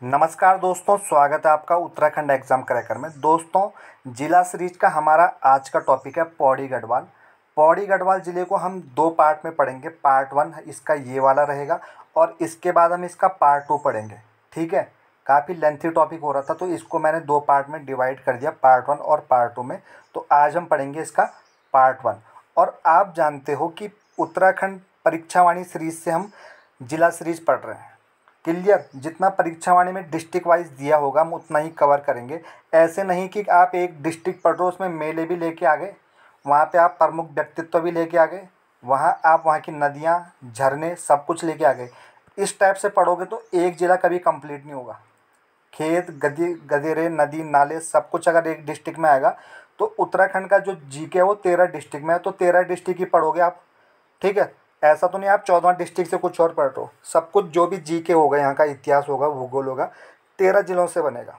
नमस्कार दोस्तों, स्वागत है आपका उत्तराखंड एग्जाम क्रैकर में। दोस्तों, जिला सीरीज का हमारा आज का टॉपिक है पौड़ी गढ़वाल। पौड़ी गढ़वाल ज़िले को हम दो पार्ट में पढ़ेंगे। पार्ट वन इसका ये वाला रहेगा और इसके बाद हम इसका पार्ट टू पढ़ेंगे। ठीक है, काफ़ी लेंथी टॉपिक हो रहा था तो इसको मैंने दो पार्ट में डिवाइड कर दिया, पार्ट वन और पार्ट टू में। तो आज हम पढ़ेंगे इसका पार्ट वन। और आप जानते हो कि उत्तराखंड परीक्षावाणी सीरीज से हम जिला सीरीज पढ़ रहे हैं। क्लियर, जितना परीक्षावाणी में डिस्ट्रिक्ट वाइज दिया होगा हम उतना ही कवर करेंगे। ऐसे नहीं कि आप एक डिस्ट्रिक्ट पढ़ रहे हो उसमें मेले भी लेके आ गए, वहाँ पे आप प्रमुख व्यक्तित्व भी लेके आ गए, वहाँ आप वहाँ की नदियाँ झरने सब कुछ लेके आ गए। इस टाइप से पढ़ोगे तो एक ज़िला कभी कंप्लीट नहीं होगा। खेत गदेरे नदी नाले सब कुछ अगर एक डिस्ट्रिक्ट में आएगा तो उत्तराखंड का जो जीके है वो 13 डिस्ट्रिक्ट में है, तो 13 डिस्ट्रिक्ट ही पढ़ोगे आप। ठीक है, ऐसा तो नहीं आप 14 डिस्ट्रिक्ट से कुछ और पढ़ रहे हो। सब कुछ जो भी जीके होगा, यहाँ का इतिहास होगा, भूगोल होगा, 13 जिलों से बनेगा।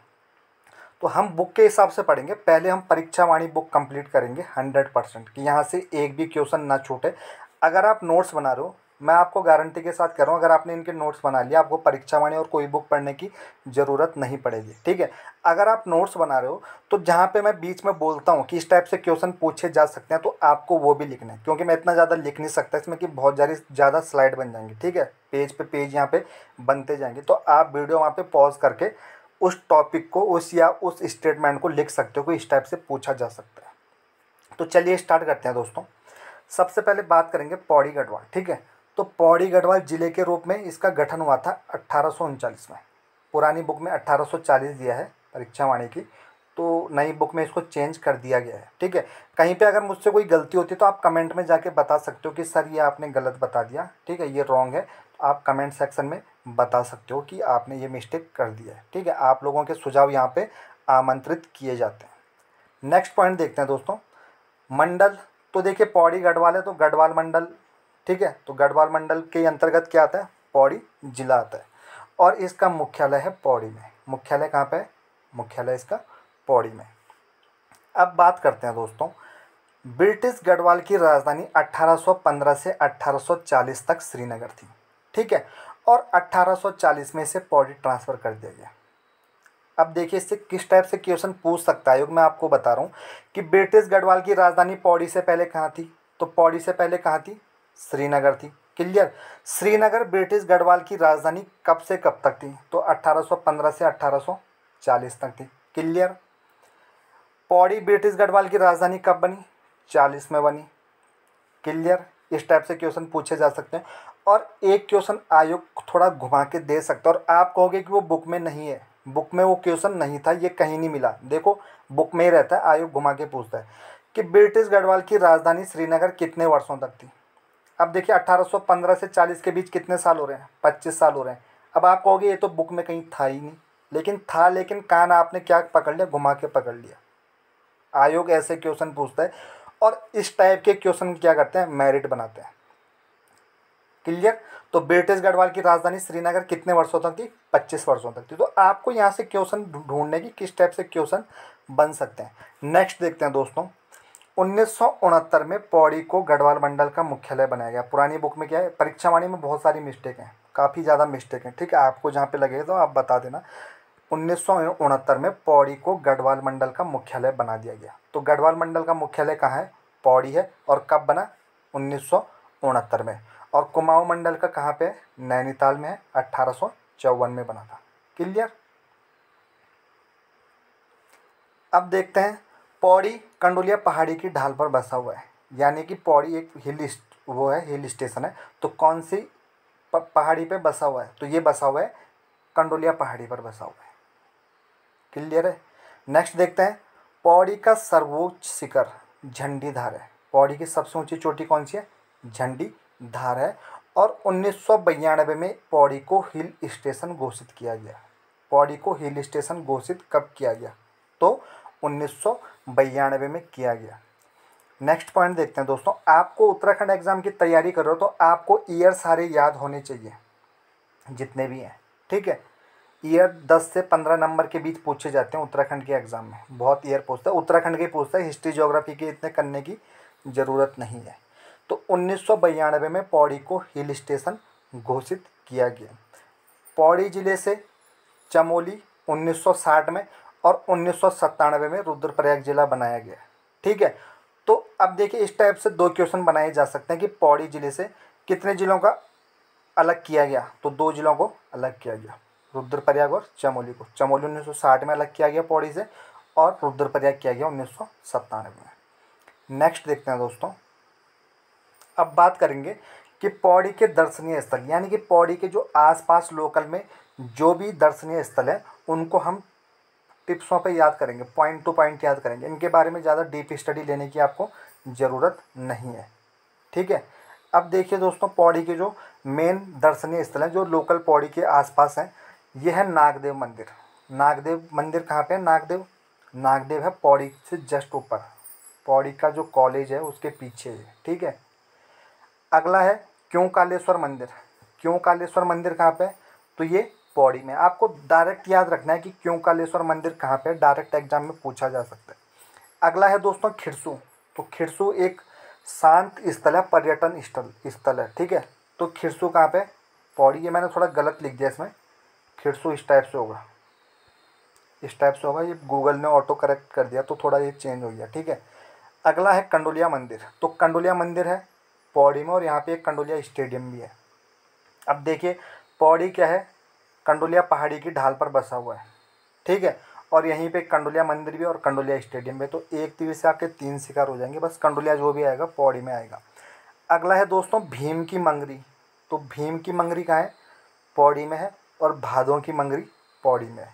तो हम बुक के हिसाब से पढ़ेंगे। पहले हम परीक्षावाणी बुक कंप्लीट करेंगे 100% कि यहाँ से एक भी क्वेश्चन ना छूटे। अगर आप नोट्स बना रहे हो, मैं आपको गारंटी के साथ कह रहा हूँ, अगर आपने इनके नोट्स बना लिया आपको परीक्षावाणी और कोई बुक पढ़ने की ज़रूरत नहीं पड़ेगी। ठीक है, अगर आप नोट्स बना रहे हो तो जहाँ पे मैं बीच में बोलता हूँ कि इस टाइप से क्वेश्चन पूछे जा सकते हैं तो आपको वो भी लिखना है, क्योंकि मैं इतना ज़्यादा लिख नहीं सकता इसमें कि बहुत ज़्यादा स्लाइड बन जाएंगी। ठीक है, पेज पे पेज यहाँ पे बनते जाएंगे, तो आप वीडियो वहाँ पे पॉज करके उस टॉपिक को उस स्टेटमेंट को लिख सकते हो कि इस टाइप से पूछा जा सकता है। तो चलिए स्टार्ट करते हैं दोस्तों। सबसे पहले बात करेंगे पौड़ी गढ़वाल। ठीक है, तो पौड़ी गढ़वाल जिले के रूप में इसका गठन हुआ था 1839 में। पुरानी बुक में 1840 दिया है परीक्षावाणी की, तो नई बुक में इसको चेंज कर दिया गया है। ठीक है, कहीं पे अगर मुझसे कोई गलती होती है तो आप कमेंट में जाके बता सकते हो कि सर ये आपने गलत बता दिया, ठीक है, ये रॉन्ग है। तो आप कमेंट सेक्शन में बता सकते हो कि आपने ये मिस्टेक कर दिया है। ठीक है, आप लोगों के सुझाव यहाँ पे आमंत्रित किए जाते हैं। नेक्स्ट पॉइंट देखते हैं दोस्तों, मंडल। तो देखिए पौड़ी गढ़वाल है तो गढ़वाल मंडल। ठीक है, तो गढ़वाल मंडल के अंतर्गत क्या आता है, पौड़ी जिला आता है और इसका मुख्यालय है पौड़ी में। मुख्यालय कहाँ पे है, मुख्यालय इसका पौड़ी में। अब बात करते हैं दोस्तों, ब्रिटिश गढ़वाल की राजधानी 1815 से 1840 तक श्रीनगर थी। ठीक है, और 1840 में इसे पौड़ी ट्रांसफ़र कर दिया गया। अब देखिए इससे किस टाइप से क्वेश्चन पूछ सकता है योग, मैं आपको बता रहा हूँ कि ब्रिटिश गढ़वाल की राजधानी पौड़ी से पहले कहाँ थी, तो पौड़ी से पहले कहाँ थी, श्रीनगर थी। क्लियर, श्रीनगर ब्रिटिश गढ़वाल की राजधानी कब से कब तक थी, तो 1815 से 1840 तक थी। क्लियर, पौड़ी ब्रिटिश गढ़वाल की राजधानी कब बनी, 40 में बनी। क्लियर, इस टाइप से क्वेश्चन पूछे जा सकते हैं। और एक क्वेश्चन आयोग थोड़ा घुमा के दे सकता है और आप कहोगे कि वो बुक में नहीं है, बुक में वो क्वेश्चन नहीं था, ये कहीं नहीं मिला। देखो बुक में ही रहता है, आयोग घुमा के पूछता है कि ब्रिटिश गढ़वाल की राजधानी श्रीनगर कितने वर्षों तक थी। अब देखिए 1815 से 40 के बीच कितने साल हो रहे हैं, 25 साल हो रहे हैं। अब आप कहोगे ये तो बुक में कहीं था ही नहीं, लेकिन था, लेकिन कान आपने क्या पकड़ लिया, घुमा के पकड़ लिया। आयोग ऐसे क्वेश्चन पूछता है और इस टाइप के क्वेश्चन क्या करते हैं, मेरिट बनाते हैं। क्लियर, तो ब्रिटिश गढ़वाल की राजधानी श्रीनगर कितने वर्षों तक थी, 25 वर्षों तक थी। तो आपको यहाँ से क्वेश्चन ढूंढने की किस टाइप से क्वेश्चन बन सकते हैं। नेक्स्ट देखते हैं दोस्तों, 1969 में पौड़ी को गढ़वाल मंडल का मुख्यालय बनाया गया। पुरानी बुक में क्या है, परीक्षावाणी में बहुत सारी मिस्टेक हैं, काफ़ी ज़्यादा मिस्टेक हैं। ठीक है, आपको जहाँ पे लगेगा तो आप बता देना। 1969 में पौड़ी को गढ़वाल मंडल का मुख्यालय बना दिया गया। तो गढ़वाल मंडल का मुख्यालय कहाँ है, पौड़ी है। और कब बना, 1969 में। और कुमाऊं मंडल का कहाँ पे है, नैनीताल में है, 1854 में बना था। क्लियर, अब देखते हैं, पौड़ी कंडोलिया पहाड़ी की ढाल पर बसा हुआ है, यानी कि पौड़ी एक हिल स्टेशन है। तो कौन सी पहाड़ी पे बसा हुआ है, तो ये बसा हुआ है कंडोलिया पहाड़ी पर बसा हुआ है। क्लियर है, नेक्स्ट देखते हैं, पौड़ी का सर्वोच्च शिखर झंडीधार है। पौड़ी की सबसे ऊंची चोटी कौन सी है, झंडीधार है। और 1992 में पौड़ी को हिल स्टेशन घोषित किया गया। पौड़ी को हिल स्टेशन घोषित कब किया गया, तो 1992 में किया गया। नेक्स्ट पॉइंट देखते हैं दोस्तों, आपको उत्तराखंड एग्जाम की तैयारी कर रहे हो तो आपको ईयर सारे याद होने चाहिए जितने भी हैं। ठीक है, ईयर 10 से 15 नंबर के बीच पूछे जाते हैं उत्तराखंड के एग्ज़ाम में। बहुत ईयर पूछता है, उत्तराखंड के पूछता है, हिस्ट्री ज्योग्राफी के इतने करने की ज़रूरत नहीं है। तो 1992 में पौड़ी को हिल स्टेशन घोषित किया गया। पौड़ी ज़िले से चमोली 1960 में, और 1997 में रुद्रप्रयाग जिला बनाया गया। ठीक है, तो अब देखिए इस टाइप से 2 क्वेश्चन बनाए जा सकते हैं कि पौड़ी जिले से कितने जिलों का अलग किया गया, तो 2 जिलों को अलग किया गया, रुद्रप्रयाग और चमोली को। चमोली 1960 में अलग किया गया पौड़ी से, और रुद्रप्रयाग किया गया 1997 में। नेक्स्ट देखते हैं दोस्तों, अब बात करेंगे कि पौड़ी के दर्शनीय स्थल, यानी कि पौड़ी के जो आसपास लोकल में जो भी दर्शनीय स्थल है उनको हम टिप्सों पे याद करेंगे, पॉइंट टू पॉइंट याद करेंगे। इनके बारे में ज़्यादा डीप स्टडी लेने की आपको ज़रूरत नहीं है। ठीक है, अब देखिए दोस्तों, पौड़ी के जो मेन दर्शनीय स्थल हैं जो लोकल पौड़ी के आसपास हैं, ये है नागदेव मंदिर। नागदेव मंदिर कहाँ पे है? नागदेव है पौड़ी से जस्ट ऊपर, पौड़ी का जो कॉलेज है उसके पीछे है। ठीक है, अगला है क्यों कालेश्वर मंदिर। क्यों कालेश्वर मंदिर कहाँ पे है? तो ये पौड़ी में। आपको डायरेक्ट याद रखना है कि क्यों कालेश्वर मंदिर कहाँ पे है, डायरेक्ट एग्जाम में पूछा जा सकता है। अगला है दोस्तों खिरसू। तो खिरसू एक शांत स्थल है, पर्यटन स्थल है। ठीक है, तो खिरसू कहाँ पे? पौड़ी। ये मैंने थोड़ा गलत लिख दिया इसमें, खिरसू इस टाइप से होगा, इस टाइप से होगा, ये गूगल ने ऑटो करेक्ट कर दिया तो थोड़ा ये चेंज हो गया। ठीक है, अगला है कंडोलिया मंदिर। तो कंडोलिया मंदिर है पौड़ी में, और यहाँ पे एक कंडोलिया स्टेडियम भी है। अब देखिए पौड़ी क्या है, कंडोलिया पहाड़ी की ढाल पर बसा हुआ है। ठीक है, और यहीं पे कंडोलिया मंदिर भी और कंडोलिया स्टेडियम भी। तो एक तीर से आपके 3 शिकार हो जाएंगे, बस कंडोलिया जो भी आएगा पौड़ी में आएगा। अगला है दोस्तों भीम की मंगरी। तो भीम की मंगरी कहाँ है? पौड़ी में है, और भादों की मंगरी पौड़ी में है।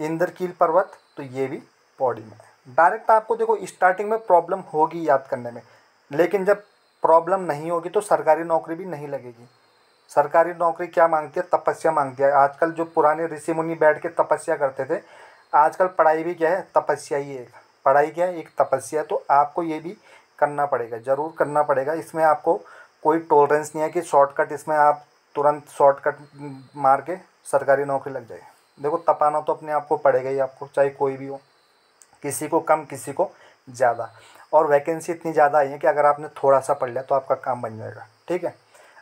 इंद्रकील पर्वत, तो ये भी पौड़ी में है। डायरेक्ट आपको देखो स्टार्टिंग में प्रॉब्लम होगी याद करने में, लेकिन जब प्रॉब्लम नहीं होगी तो सरकारी नौकरी भी नहीं लगेगी। सरकारी नौकरी क्या मांगती है? तपस्या मांगती है। आजकल जो पुराने ऋषि मुनि बैठ के तपस्या करते थे, आजकल पढ़ाई भी क्या है? तपस्या ही है। पढ़ाई क्या है? एक तपस्या। तो आपको ये भी करना पड़ेगा, ज़रूर करना पड़ेगा। इसमें आपको कोई टॉलरेंस नहीं है कि शॉर्टकट, इसमें आप तुरंत शॉर्टकट मार के सरकारी नौकरी लग जाए। देखो तपाना तो अपने आप को पड़ेगा ही आपको, चाहे कोई भी हो, किसी को कम किसी को ज़्यादा। और वैकेंसी इतनी ज़्यादा आई है कि अगर आपने थोड़ा सा पढ़ लिया तो आपका काम बन जाएगा। ठीक है,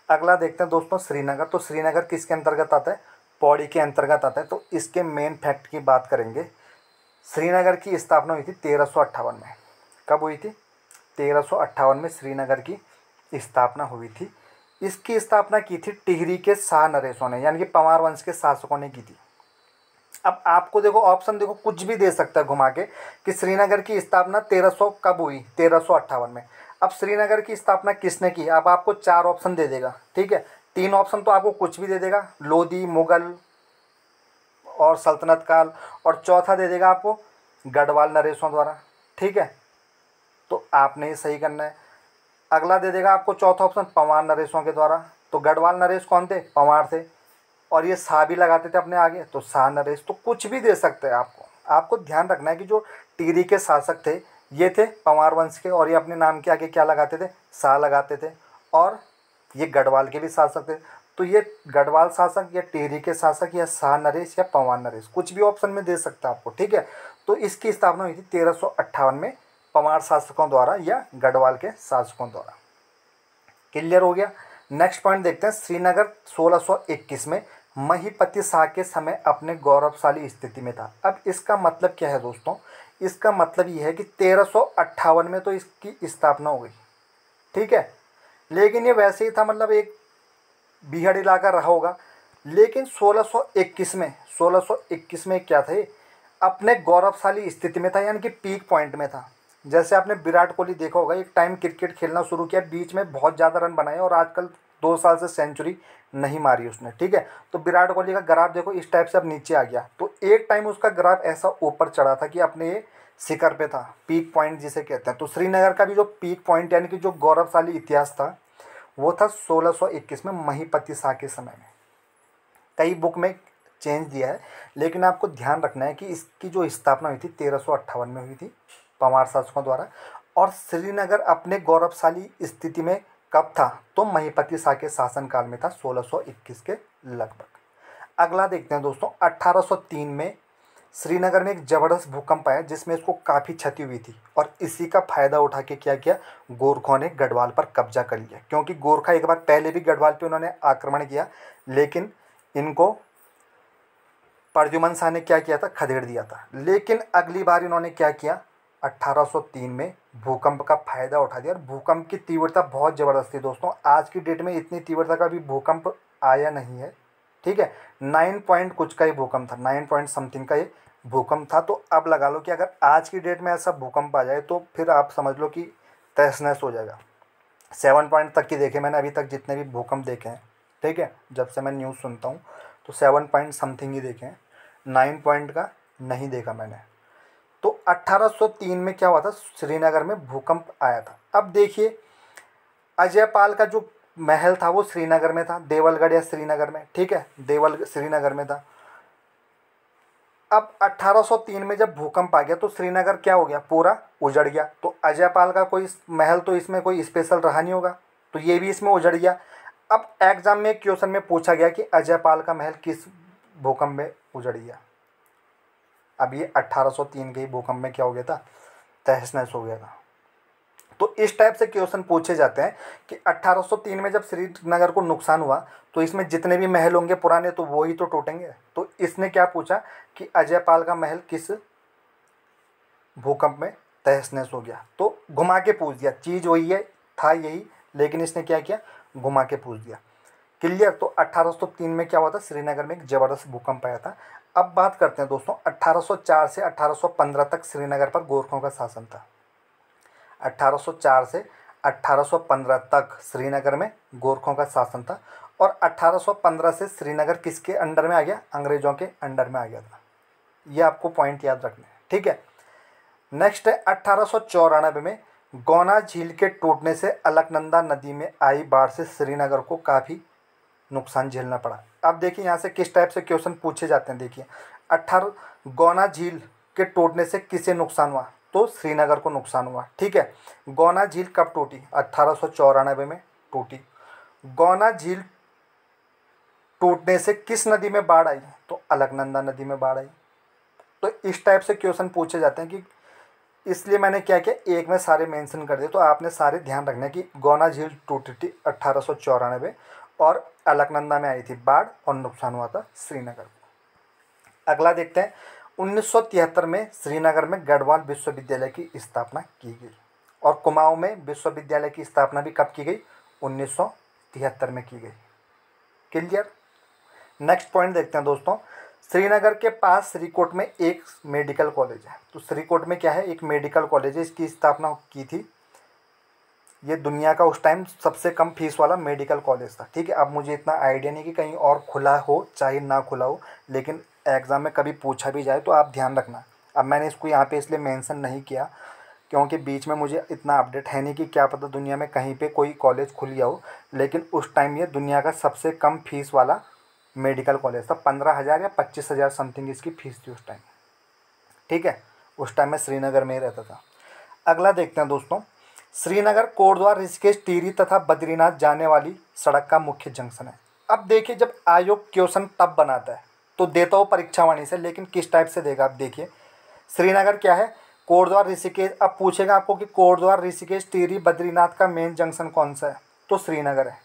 अगला देखते हैं दोस्तों श्रीनगर। तो श्रीनगर किसके अंतर्गत आता है? पौड़ी के अंतर्गत आता है। तो इसके मेन फैक्ट की बात करेंगे। श्रीनगर की स्थापना हुई थी 1358 में। कब हुई थी? 1358 में श्रीनगर की स्थापना हुई थी। इसकी स्थापना की थी टिहरी के शाह नरेशों ने, यानी कि पंवार वंश के शासकों ने की थी। अब आपको देखो ऑप्शन देखो कुछ भी दे सकता है घुमा के कि श्रीनगर की स्थापना 1300 कब हुई? 1358 में। अब श्रीनगर की स्थापना किसने की? अब आपको 4 ऑप्शन दे देगा। ठीक है, 3 ऑप्शन तो आपको कुछ भी दे देगा, लोधी, मुगल और सल्तनत काल, और चौथा दे देगा आपको गढ़वाल नरेशों द्वारा। ठीक है, तो आपने ये सही करना है। अगला दे देगा आपको चौथा ऑप्शन पंवार नरेशों के द्वारा। तो गढ़वाल नरेश कौन थे? पंवार थे, और ये शाह भी लगाते थे अपने आगे, तो शाह नरेश। तो कुछ भी दे सकते हैं आपको। आपको ध्यान रखना है कि जो टिहरी के शासक थे ये थे पंवार वंश के, और ये अपने नाम के आगे क्या लगाते थे? शाह लगाते थे। और ये गढ़वाल के भी शासक थे। तो ये गढ़वाल शासक या टिहरी के शासक या शाह नरेश या पंवार नरेश, कुछ भी ऑप्शन में दे सकता है आपको। ठीक है, तो इसकी स्थापना हुई थी 1358 में पंवार शासकों द्वारा या गढ़वाल के शासकों द्वारा। क्लियर हो गया। नेक्स्ट पॉइंट देखते हैं। श्रीनगर 1621 में महीपति शाह के समय अपने गौरवशाली स्थिति में था। अब इसका मतलब क्या है दोस्तों? इसका मतलब ये है कि 1358 में तो इसकी स्थापना हो गई। ठीक है, लेकिन ये वैसे ही था, मतलब एक बीहड़ इलाका रहा होगा। लेकिन 1621 में क्या था? ये अपने गौरवशाली स्थिति में था, यानी कि पीक पॉइंट में था। जैसे आपने विराट कोहली देखा होगा, एक टाइम क्रिकेट खेलना शुरू किया, बीच में बहुत ज़्यादा रन बनाए और आजकल 2 साल से सेंचुरी नहीं मारी उसने। ठीक है, तो विराट कोहली का ग्राफ देखो इस टाइप से अब नीचे आ गया। तो एक टाइम उसका ग्राफ ऐसा ऊपर चढ़ा था कि अपने ये शिखर पे था, पीक पॉइंट जिसे कहते हैं। तो श्रीनगर का भी जो पीक पॉइंट यानी कि जो गौरवशाली इतिहास था वो था 1621 में महीपति शाह के समय में। कई बुक में चेंज दिया है, लेकिन आपको ध्यान रखना है कि इसकी जो स्थापना हुई थी 1358 में हुई थी पंवार शासकों द्वारा। और श्रीनगर अपने गौरवशाली स्थिति में कब था? तो महीपति शाह के शासनकाल में था, 1621 के लगभग। अगला देखते हैं दोस्तों। 1803 में श्रीनगर में एक ज़बरदस्त भूकंप आया जिसमें इसको काफ़ी क्षति हुई थी, और इसी का फ़ायदा उठा के क्या किया? गोरखों ने गढ़वाल पर कब्जा कर लिया। क्योंकि गोरखा एक बार पहले भी गढ़वाल पे उन्होंने आक्रमण किया, लेकिन इनको प्रद्युमन शाह ने क्या किया था, खदेड़ दिया था। लेकिन अगली बार इन्होंने क्या किया, 1803 में भूकंप का फायदा उठा दिया। और भूकंप की तीव्रता बहुत ज़बरदस्त थी दोस्तों, आज की डेट में इतनी तीव्रता का भी भूकंप आया नहीं है, ठीक है। 9 पॉइंट कुछ का ही भूकंप था, 9 पॉइंट समथिंग का ये भूकंप था। तो अब लगा लो कि अगर आज की डेट में ऐसा भूकंप आ जाए तो फिर आप समझ लो कि तहस नहस हो जाएगा। 7 पॉइंट तक की देखे मैंने अभी तक जितने भी भूकंप देखे हैं, ठीक है, जब से मैं न्यूज़ सुनता हूँ तो 7 पॉइंट समथिंग ही देखे हैं, 9 पॉइंट का नहीं देखा मैंने। तो 1803 में क्या हुआ था, श्रीनगर में भूकंप आया था। अब देखिए, अजयपाल का जो महल था वो श्रीनगर में था, देवलगढ़ या श्रीनगर में, ठीक है, देवल श्रीनगर में था। अब 1803 में जब भूकंप आ गया तो श्रीनगर क्या हो गया, पूरा उजड़ गया। तो अजयपाल का कोई महल तो इसमें कोई स्पेशल रहा नहीं होगा, तो ये भी इसमें उजड़ गया। अब एग्जाम में क्वेश्चन में पूछा गया कि अजयपाल का महल किस भूकंप में उजड़ गया। अब ये 1803 के ही भूकंप में क्या हो गया था, तहस नहस हो गया था। तो इस टाइप से क्वेश्चन पूछे जाते हैं कि 1803 में जब श्रीनगर को नुकसान हुआ तो इसमें जितने भी महल होंगे पुराने तो वो ही तो टूटेंगे। तो इसने क्या पूछा कि अजयपाल का महल किस भूकंप में तहस नहस हो गया। तो घुमा के पूछ दिया, चीज़ वही है, था यही, लेकिन इसने क्या किया, घुमा के पूछ दिया। क्लियर। तो 1803 में क्या हुआ था, श्रीनगर में एक ज़बरदस्त भूकंप आया था। अब बात करते हैं दोस्तों, 1804 से 1815 तक श्रीनगर पर गोरखों का शासन था। 1804 से 1815 तक श्रीनगर में गोरखों का शासन था। और 1815 से श्रीनगर किसके अंडर में आ गया, अंग्रेज़ों के अंडर में आ गया था। ये आपको पॉइंट याद रखना है, ठीक है। नेक्स्ट है 1894 में गौना झील के टूटने से अलकनंदा नदी में आई बाढ़ से श्रीनगर को काफ़ी नुकसान झेलना पड़ा। अब देखिए यहाँ से किस टाइप से क्वेश्चन पूछे जाते हैं। देखिए, 18 गौना झील के टूटने से किसे नुकसान हुआ, तो श्रीनगर को नुकसान हुआ, ठीक है। गौना झील कब टूटी, 1894 में टूटी। गौना झील टूटने से किस नदी में बाढ़ आई, तो अलकनंदा नदी में बाढ़ आई। तो इस टाइप से क्वेश्चन पूछे जाते हैं कि इसलिए मैंने क्या किया, एक में सारे मेंशन कर दिए। तो आपने सारे ध्यान रखना है कि गौना झील टूटी थी 1894 और अलकनंदा में आई थी बाढ़ और नुकसान हुआ था श्रीनगर को। अगला देखते हैं, 1973 में श्रीनगर में गढ़वाल विश्वविद्यालय की स्थापना की गई। और कुमाऊं में विश्वविद्यालय की स्थापना भी कब की गई, 1973 में की गई। क्लियर। नेक्स्ट पॉइंट देखते हैं दोस्तों, श्रीनगर के पास श्रीकोट में एक मेडिकल कॉलेज है। तो श्रीकोट में क्या है, एक मेडिकल कॉलेज है, इसकी स्थापना की थी। ये दुनिया का उस टाइम सबसे कम फीस वाला मेडिकल कॉलेज था, ठीक है। अब मुझे इतना आइडिया नहीं कि कहीं और खुला हो चाहे ना खुला हो, लेकिन एग्ज़ाम में कभी पूछा भी जाए तो आप ध्यान रखना। अब मैंने इसको यहाँ पे इसलिए मेंशन नहीं किया क्योंकि बीच में मुझे इतना अपडेट है नहीं कि क्या पता दुनिया में कहीं पे कोई कॉलेज खुल गया हो, लेकिन उस टाइम ये दुनिया का सबसे कम फीस वाला मेडिकल कॉलेज था। 15,000 या 25,000 समथिंग इसकी फ़ीस थी उस टाइम, ठीक है। उस टाइम मैं श्रीनगर में ही रहता था। अगला देखते हैं दोस्तों, श्रीनगर कोटद्वार ऋषिकेश टिहरी तथा बद्रीनाथ जाने वाली सड़क का मुख्य जंक्शन है। अब देखिए, जब आयोग क्वेश्चन तब बनाता है तो देता हो परीक्षावाणी से, लेकिन किस टाइप से देगा। आप देखिए, श्रीनगर क्या है, कोटद्वार ऋषिकेश। अब पूछेगा आपको कि कोटद्वार ऋषिकेश टिहरी बद्रीनाथ का मेन जंक्शन कौन सा है, तो श्रीनगर है।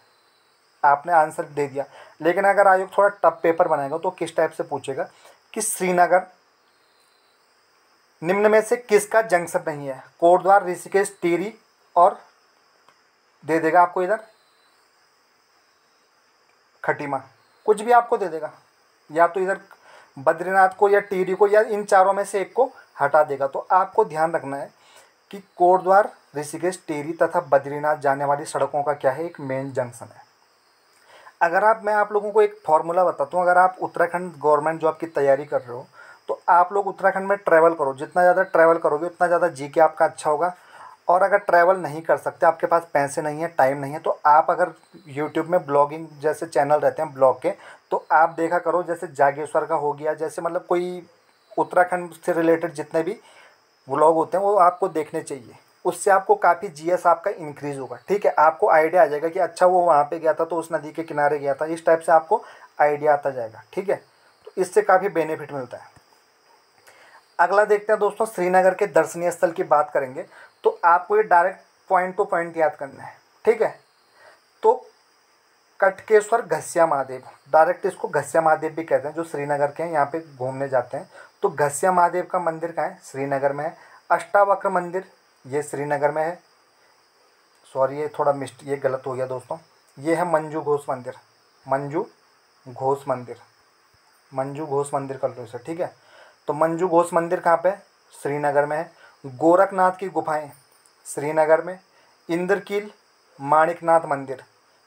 आपने आंसर दे दिया। लेकिन अगर आयोग थोड़ा टफ पेपर बनाएगा तो किस टाइप से पूछेगा कि श्रीनगर निम्न में से किसका जंक्शन नहीं है, कोटद्वार ऋषिकेश टिहरी और दे देगा आपको इधर खटीमा, कुछ भी आपको दे देगा, या तो इधर बद्रीनाथ को या टिहरी को या इन चारों में से एक को हटा देगा। तो आपको ध्यान रखना है कि कोटद्वार ऋषिकेश टिहरी तथा बद्रीनाथ जाने वाली सड़कों का क्या है, एक मेन जंक्शन है। अगर मैं आप लोगों को एक फार्मूला बताता हूँ, अगर आप उत्तराखंड गवर्नमेंट जॉब की तैयारी कर रहे हो तो आप लोग उत्तराखंड में ट्रैवल करो। जितना ज़्यादा ट्रैवल करोगे उतना ज़्यादा जीके आपका अच्छा होगा। और अगर ट्रैवल नहीं कर सकते, आपके पास पैसे नहीं है, टाइम नहीं है, तो आप अगर यूट्यूब में ब्लॉगिंग जैसे चैनल रहते हैं ब्लॉग के, तो आप देखा करो, जैसे जागेश्वर का हो गया, जैसे मतलब कोई उत्तराखंड से रिलेटेड जितने भी व्लॉग होते हैं वो आपको देखने चाहिए। उससे आपको काफ़ी जीएस आपका इंक्रीज़ होगा, ठीक है। आपको आइडिया आ जाएगा कि अच्छा वो वहाँ पे गया था तो उस नदी के किनारे गया था, इस टाइप से आपको आइडिया आता जाएगा, ठीक है। तो इससे काफ़ी बेनिफिट मिलता है। अगला देखते हैं दोस्तों, श्रीनगर के दर्शनीय स्थल की बात करेंगे तो आपको ये डायरेक्ट पॉइंट टू पॉइंट याद करना है, ठीक है। तो कटकेश्वर घस्या महादेव, डायरेक्ट इसको घस्या महादेव भी कहते हैं, जो श्रीनगर के हैं, यहाँ पे घूमने जाते हैं। तो घस्या महादेव का मंदिर कहाँ है? श्रीनगर में है। अष्टावक्र मंदिर ये श्रीनगर में है। सॉरी ये थोड़ा ये गलत हो गया दोस्तों। ये है मंजू घोष मंदिर, मंजू घोष मंदिर, मंजू घोष मंदिर कर लो इसे, ठीक है। तो मंजू घोष मंदिर कहाँ पे है? श्रीनगर में है। गोरखनाथ की गुफाएं श्रीनगर में। इंद्रकील माणिकनाथ मंदिर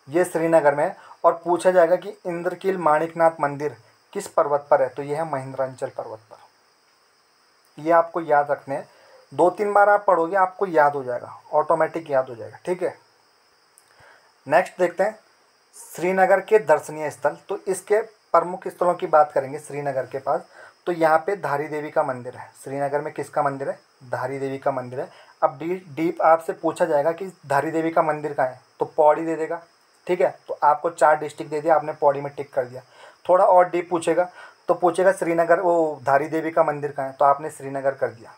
ये श्रीनगर में है। और पूछा जाएगा कि इंद्रकील माणिकनाथ मंदिर किस पर्वत पर है? तो यह है महेंद्रांचल पर्वत पर। ये आपको याद रखने हैं, 2-3 बार आप पढ़ोगे आपको याद हो जाएगा, ऑटोमेटिक याद हो जाएगा, ठीक है। नेक्स्ट देखते हैं श्रीनगर के दर्शनीय स्थल। तो इसके प्रमुख स्थलों की बात करेंगे श्रीनगर के पास। तो यहाँ पे धारी देवी का मंदिर है। श्रीनगर में किसका मंदिर है? धारी देवी का मंदिर है। अब डीप आपसे पूछा जाएगा कि धारी देवी का मंदिर कहाँ है? तो पौड़ी दे देगा, ठीक है। तो आपको 4 डिस्ट्रिक्ट दे दिया, आपने पौड़ी में टिक कर दिया। थोड़ा और डीप पूछेगा तो पूछेगा श्रीनगर वो धारी देवी का मंदिर कहाँ है? तो आपने श्रीनगर कर दिया।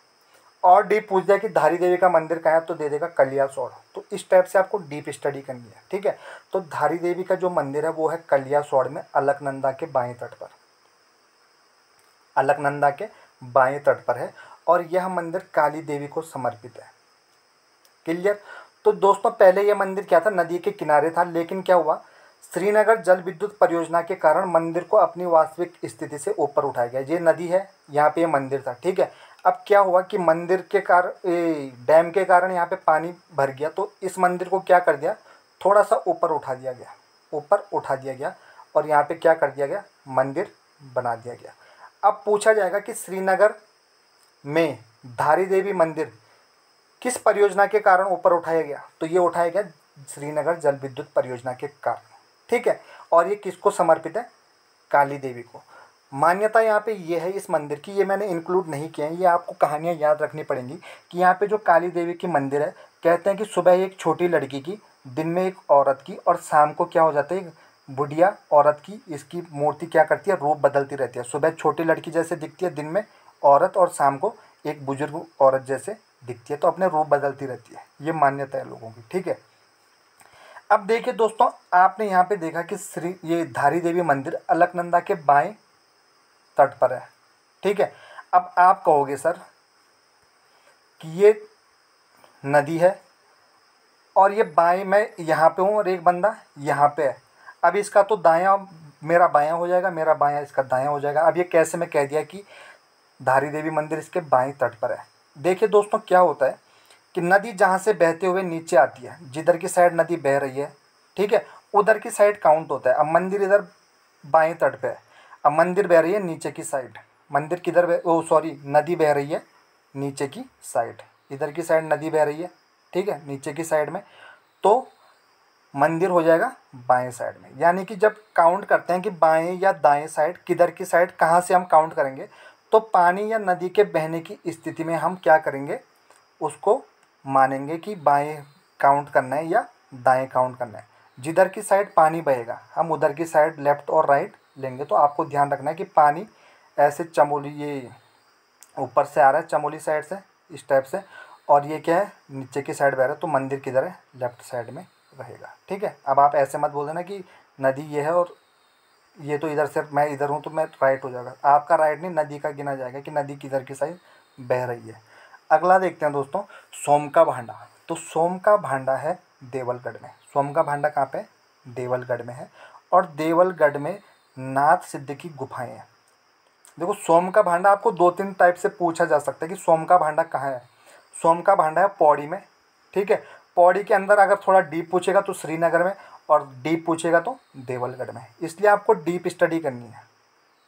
और डीप पूछ दिया कि धारी देवी का मंदिर कहाँ है? तो दे देगा कलियासोड़। तो इस टाइप से आपको डीप स्टडी करनी है, ठीक है। तो धारी देवी का जो मंदिर है वो है कलियासोड़ में, अलकनंदा के बाएं तट पर, अलकनंदा के बाएं तट पर है। और यह मंदिर काली देवी को समर्पित है। क्लियर? तो दोस्तों पहले यह मंदिर क्या था? नदी के किनारे था, लेकिन क्या हुआ, श्रीनगर जल विद्युत परियोजना के कारण मंदिर को अपनी वास्तविक स्थिति से ऊपर उठाया गया। ये नदी है, यहाँ पे ये मंदिर था, ठीक है। अब क्या हुआ कि मंदिर के कारण डैम के कारण यहाँ पे पानी भर गया, तो इस मंदिर को क्या कर दिया, थोड़ा सा ऊपर उठा दिया गया, ऊपर उठा दिया गया। और यहाँ पे क्या कर दिया गया, मंदिर बना दिया गया। अब पूछा जाएगा कि श्रीनगर में धारी देवी मंदिर किस परियोजना के कारण ऊपर उठाया गया? तो ये उठाया गया श्रीनगर जल विद्युत परियोजना के कारण, ठीक है। और ये किसको समर्पित है? काली देवी को। मान्यता यहाँ पे ये है इस मंदिर की, ये मैंने इंक्लूड नहीं किया है, ये आपको कहानियाँ याद रखनी पड़ेंगी कि यहाँ पे जो काली देवी की मंदिर है, कहते हैं कि सुबह एक छोटी लड़की की, दिन में एक औरत की, और शाम को क्या हो जाता है, एक बुढ़िया औरत की इसकी मूर्ति क्या करती है, रूप बदलती रहती है। सुबह छोटी लड़की जैसे दिखती है, दिन में औरत, और शाम को एक बुजुर्ग औरत जैसे दिखती है। तो अपने रूप बदलती रहती है, ये मान्यता है लोगों की, ठीक है। अब देखिए दोस्तों, आपने यहाँ पे देखा कि ये धारी देवी मंदिर अलकनंदा के बाएं तट पर है, ठीक है। अब आप कहोगे सर कि ये नदी है और ये बाएं, मैं यहाँ पे हूँ और एक बंदा यहाँ पे है। अब इसका तो दायां मेरा बायां हो जाएगा, मेरा बायां इसका दायां हो जाएगा। अब ये कैसे मैं कह दिया कि धारी देवी मंदिर इसके बाएं तट पर है? देखिए दोस्तों क्या होता है कि नदी जहाँ से बहते हुए नीचे आती है, जिधर की साइड नदी बह रही है, ठीक है, उधर की साइड काउंट होता है। अब मंदिर इधर बाएं तट पे है, अब मंदिर बह रही है नीचे की साइड, मंदिर किधर नदी बह रही है नीचे की साइड, इधर की साइड नदी बह रही है, ठीक है, नीचे की साइड में, तो मंदिर हो जाएगा बाएं साइड में। यानी कि जब काउंट करते हैं कि बाएं या दाएं साइड, किधर की साइड, कहाँ से हम काउंट करेंगे, तो पानी या नदी के बहने की स्थिति में हम क्या करेंगे, उसको मानेंगे कि बाएं काउंट करना है या दाएं काउंट करना है। जिधर की साइड पानी बहेगा हम उधर की साइड लेफ़्ट और राइट लेंगे। तो आपको ध्यान रखना है कि पानी ऐसे चमोली, ये ऊपर से आ रहा है चमोली साइड से इस टाइप से, और ये क्या है, नीचे की साइड बह रहा है, तो मंदिर किधर है, लेफ्ट साइड में रहेगा, ठीक है। अब आप ऐसे मत बोल देना कि नदी ये है और ये तो इधर से, मैं इधर हूँ तो मैं राइट हो जाएगा। आपका राइट नहीं, नदी का गिना जाएगा कि नदी किधर की साइड बह रही है। अगला देखते हैं दोस्तों, सोम का भांडा। तो सोम का भांडा है देवलगढ़ में। सोम का भांडा कहाँ पे? देवलगढ़ में है। और देवलगढ़ में नाथ सिद्ध की गुफाएं हैं। देखो सोम का भांडा आपको 2-3 टाइप से पूछा जा सकता है कि सोम का भांडा कहाँ है। सोम का भांडा है पौड़ी में, ठीक है। पौड़ी के अंदर अगर थोड़ा डीप पूछेगा तो श्रीनगर में, और डीप पूछेगा तो देवलगढ़ में। इसलिए आपको डीप स्टडी करनी है,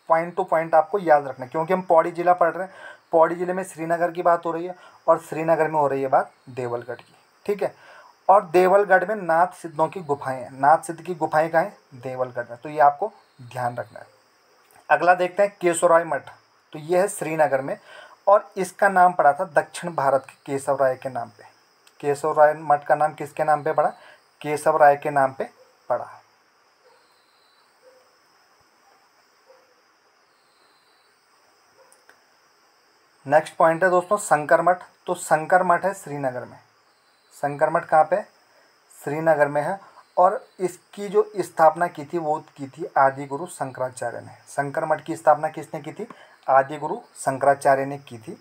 पॉइंट टू पॉइंट आपको याद रखना है, क्योंकि हम पौड़ी जिला पढ़ रहे हैं। पौड़ी जिले में श्रीनगर की बात हो रही है और श्रीनगर में हो रही है बात देवलगढ़ की, ठीक है। और देवलगढ़ में नाथ सिद्धों की गुफाएं हैं। नाथ सिद्ध की गुफाएं कहाँ हैं? देवलगढ़ में। तो ये आपको ध्यान रखना है। अगला देखते हैं केशवराय मठ। तो ये है श्रीनगर में, और इसका नाम पड़ा था दक्षिण भारत के केशव राय के नाम पे। केशव राय मठ का नाम किसके नाम पे पड़ा? केशव राय के नाम पे पड़ा। नेक्स्ट पॉइंट है दोस्तों शंकर मठ। तो शंकर मठ है श्रीनगर में। शंकर मठ कहाँ पे? श्रीनगर में है। और इसकी जो स्थापना की थी वो की थी आदि गुरु शंकराचार्य ने। शंकर मठ की स्थापना किसने की थी? आदि गुरु शंकराचार्य ने की थी।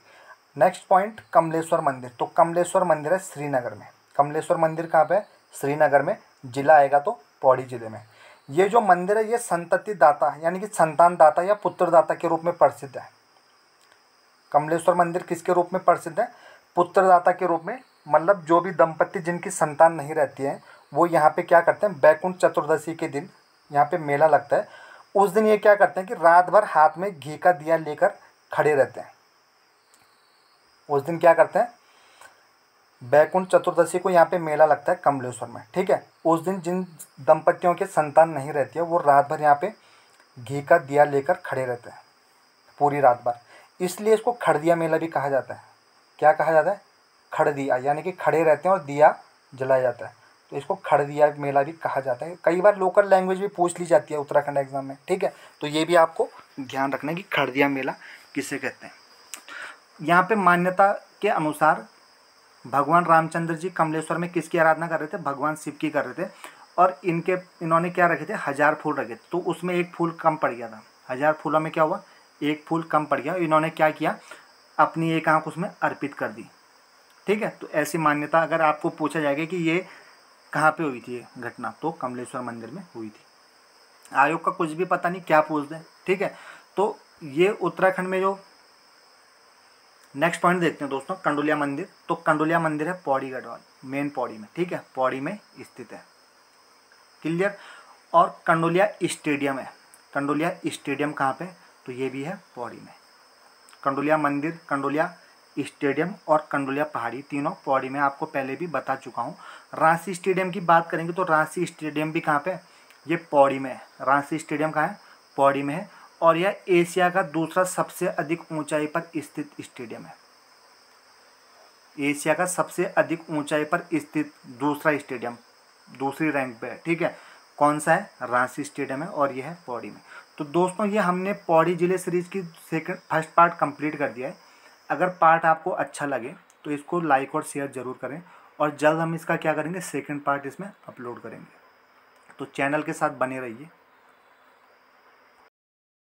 नेक्स्ट पॉइंट, कमलेश्वर मंदिर। तो कमलेश्वर मंदिर है श्रीनगर में। कमलेश्वर मंदिर कहाँ पे है? श्रीनगर में। जिला आएगा तो पौड़ी जिले में। ये जो मंदिर है ये संतति दाता यानी कि संतान दाता या पुत्र दाता के रूप में प्रसिद्ध है। कमलेश्वर मंदिर किसके रूप में प्रसिद्ध है? पुत्रदाता के रूप में। मतलब जो भी दंपति जिनकी संतान नहीं रहती है वो यहाँ पे क्या करते हैं, बैकुंठ चतुर्दशी के दिन यहाँ पे मेला लगता है। उस दिन ये क्या करते हैं कि रात भर हाथ में घी का दिया लेकर खड़े रहते हैं। उस दिन क्या करते हैं, बैकुंठ चतुर्दशी को यहाँ पे मेला लगता है कमलेश्वर में, ठीक है। उस दिन जिन दंपतियों के संतान नहीं रहती है वो रात भर यहाँ पे घी का दिया लेकर खड़े रहते हैं पूरी रात भर। इसलिए इसको खड़दिया मेला भी कहा जाता है। क्या कहा जाता है? खड़दिया, यानी कि खड़े रहते हैं और दिया जलाया जाता है, तो इसको खड़दिया मेला भी कहा जाता है। कई बार लोकल लैंग्वेज भी पूछ ली जाती है उत्तराखंड एग्जाम में, ठीक है। तो ये भी आपको ध्यान रखना है कि खड़दिया मेला किसे कहते हैं। यहाँ पे मान्यता के अनुसार भगवान रामचंद्र जी कमलेश्वर में किसकी आराधना कर रहे थे? भगवान शिव की कर रहे थे। और इन्होंने क्या रखे थे? 1000 फूल रखे थे। तो उसमें एक फूल कम पड़ गया था। 1000 फूलों में क्या हुआ? एक फूल कम पड़ गया। इन्होंने क्या किया? अपनी एक आंख उसमें अर्पित कर दी, ठीक है। तो ऐसी मान्यता, अगर आपको पूछा जाएगा कि ये कहाँ पे हुई थी ये घटना, तो कमलेश्वर मंदिर में हुई थी। आयोग का कुछ भी पता नहीं, क्या पूछ दें, ठीक है। तो ये उत्तराखंड में जो नेक्स्ट पॉइंट देखते हैं दोस्तों, कंडोलिया मंदिर। तो कंडोलिया मंदिर है पौड़ी गढ़वाल, मेन पौड़ी में, ठीक है। पौड़ी में स्थित है, क्लियर। और कंडोलिया स्टेडियम है। कंडोलिया स्टेडियम कहाँ पे? तो ये भी है पौड़ी में। कंडोलिया मंदिर, कंडोलिया स्टेडियम और कंडोलिया पहाड़ी, तीनों पौड़ी में, आपको पहले भी बता चुका हूँ। रांसी स्टेडियम की बात करेंगे तो रांसी स्टेडियम भी कहाँ पे? ये पौड़ी में है। रांसी स्टेडियम कहाँ है? पौड़ी में है। और यह एशिया का दूसरा सबसे अधिक ऊंचाई पर स्थित स्टेडियम है। एशिया का सबसे अधिक ऊंचाई पर स्थित दूसरा स्टेडियम, दूसरी रैंक पे है, ठीक है। कौन सा है? रांसी स्टेडियम है और यह है पौड़ी में। तो दोस्तों ये हमने पौड़ी जिले सीरीज की फर्स्ट पार्ट कंप्लीट कर दिया है। अगर पार्ट आपको अच्छा लगे तो इसको लाइक और शेयर जरूर करें, और जल्द हम इसका क्या करेंगे, सेकंड पार्ट इसमें अपलोड करेंगे। तो चैनल के साथ बने रहिए।